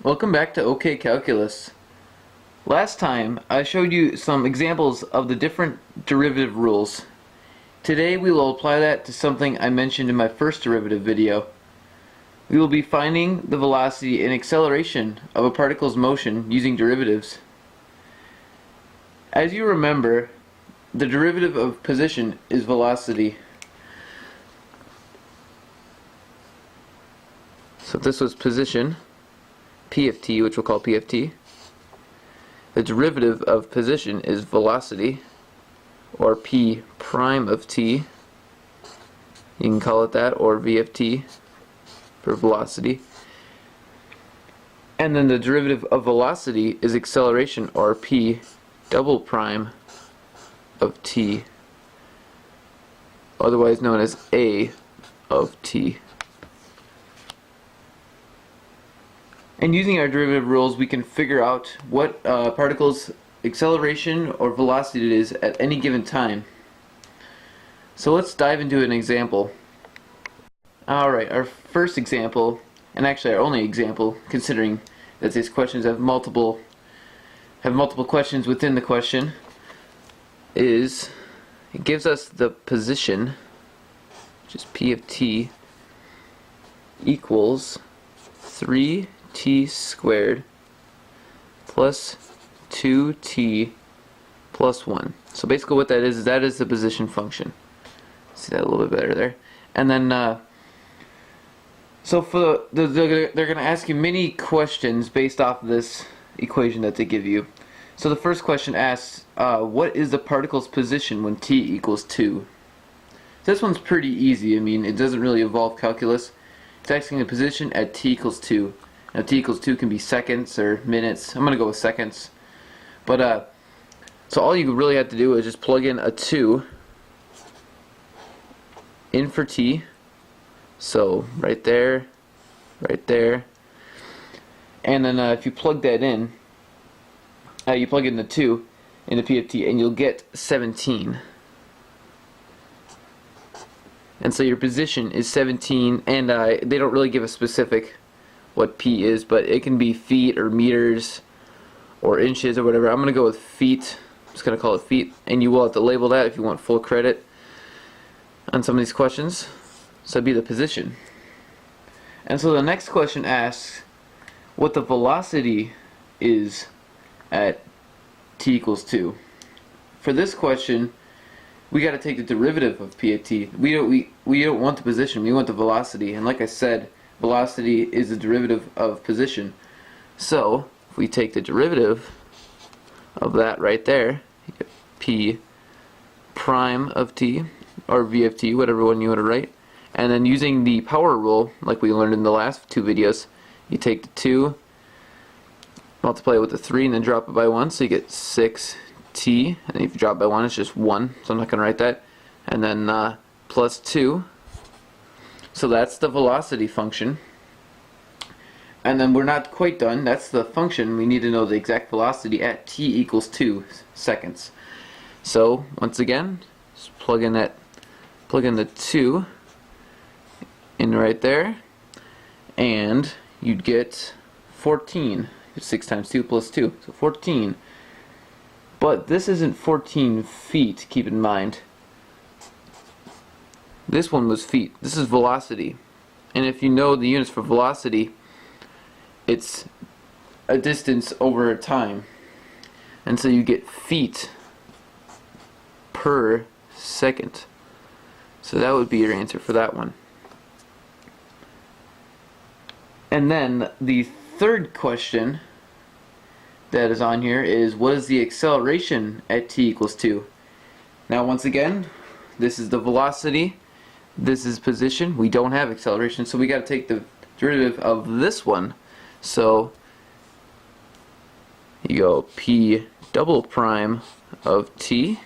Welcome back to OK Calculus. Last time I showed you some examples of the different derivative rules. Today we will apply that to something I mentioned in my first derivative video. We will be finding the velocity and acceleration of a particle's motion using derivatives. As you remember, the derivative of position is velocity. So this was position, P of t, which we'll call P of t. The derivative of position is velocity, or P prime of t. You can call it that, or V of t for velocity. And then the derivative of velocity is acceleration, or P double prime of t, otherwise known as A of t. And using our derivative rules, we can figure out what particle's acceleration or velocity it is at any given time. So let's dive into an example. Alright, our first example, and actually our only example, considering that these questions have multiple questions within the question, is it gives us the position, which is P of t, equals 3t squared plus 2t plus 1. So basically what that is the position function. See that a little bit better there. And then so for they're going to ask you many questions based off of this equation that they give you. So the first question asks, what is the particle's position when t equals 2? This one's pretty easy. I mean, it doesn't really involve calculus. It's asking the position at t equals 2. Now t equals 2 can be seconds or minutes. I'm going to go with seconds. But so all you really have to do is just plug in a 2 in for t. So right there, and then if you plug that in, you plug in the 2 in the P of t, and you'll get 17. And so your position is 17, and they don't really give a specific what P is, but it can be feet or meters or inches or whatever. I'm going to go with feet. I'm just going to call it feet, and you will have to label that if you want full credit on some of these questions. So that'd be the position. And so the next question asks what the velocity is at t equals 2. For this question, we got to take the derivative of P of t. We don't want the position, we want the velocity. And like I said, velocity is the derivative of position. So if we take the derivative of that right there, you get P prime of t, or V of t, whatever one you want to write. And then using the power rule, like we learned in the last two videos, you take the 2, multiply it with the 3, and then drop it by 1, so you get 6t. And if you drop by 1, it's just 1, so I'm not going to write that. And then plus 2. So that's the velocity function. And then we're not quite done. That's the function. We need to know the exact velocity at t equals 2 seconds. So once again, just plug in the 2 in right there, and you'd get 14. 6 times 2 plus 2, so 14. But this isn't 14 feet, keep in mind. This one was feet. This is velocity. And if you know the units for velocity, it's a distance over time. And so you get feet per second. So that would be your answer for that one. And then the third question that is on here is, what is the acceleration at t equals 2? Now once again, this is the velocity, this is position. We don't have acceleration, so we got to take the derivative of this one. So you go P double prime of t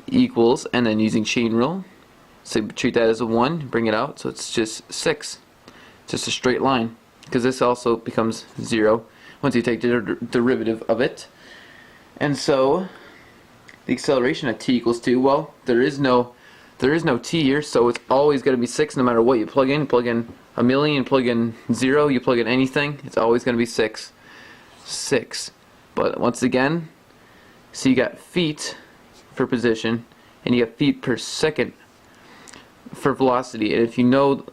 equals, and then using chain rule, so treat that as a 1, bring it out, so it's just 6. Just a straight line, because this also becomes 0 once you take the derivative of it. And so the acceleration at t equals 2, well, there is no there is no t here, so it's always going to be 6 no matter what you plug in. You plug in a million, plug in 0, you plug in anything, it's always going to be 6. 6. But once again, so you got feet for position, and you got feet per second for velocity. And if you know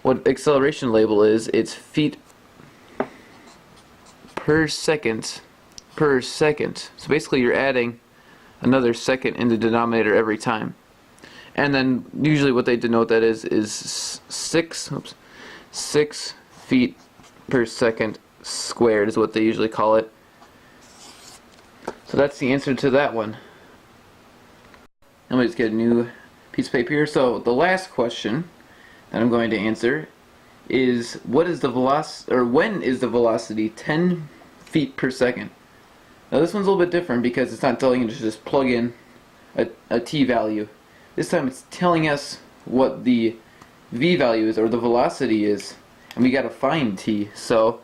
what acceleration label is, it's feet per second per second. So basically you're adding another second in the denominator every time. And then usually what they denote that is 6 feet per second squared is what they usually call it. So that's the answer to that one. Let me just get a new piece of paper here. So the last question that I'm going to answer is, what is the velocity, or when is the velocity 10 feet per second? Now this one's a little bit different because it's not telling you to just plug in a t value. This time it's telling us what the v value is, or the velocity is, and we gotta find t. So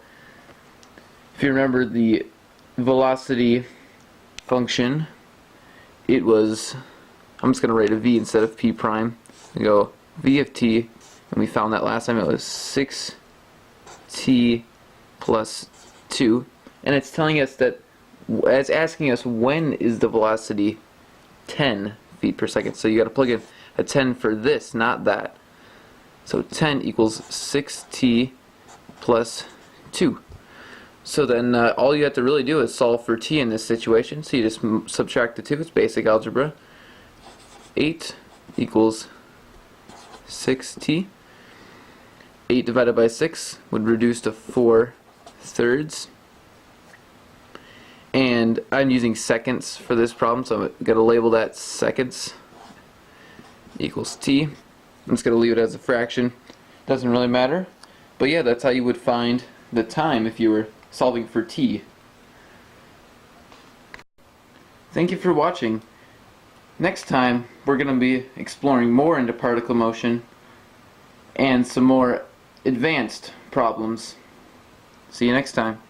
if you remember the velocity function, it was, I'm just gonna write a v instead of p prime. We go v of t, and we found that last time it was 6t plus 2, and it's telling us that, it's asking us when is the velocity 10 feet per second. So you got to plug in a 10 for this, not that. So 10 equals 6t plus 2. So then all you have to really do is solve for t in this situation. So you just subtract the 2. It's basic algebra. 8 equals 6t. 8 divided by 6 would reduce to 4/3. And I'm using seconds for this problem, so I'm going to label that seconds equals t. I'm just going to leave it as a fraction. Doesn't really matter. But yeah, that's how you would find the time if you were solving for t. Thank you for watching. Next time, we're going to be exploring more into particle motion and some more advanced problems. See you next time.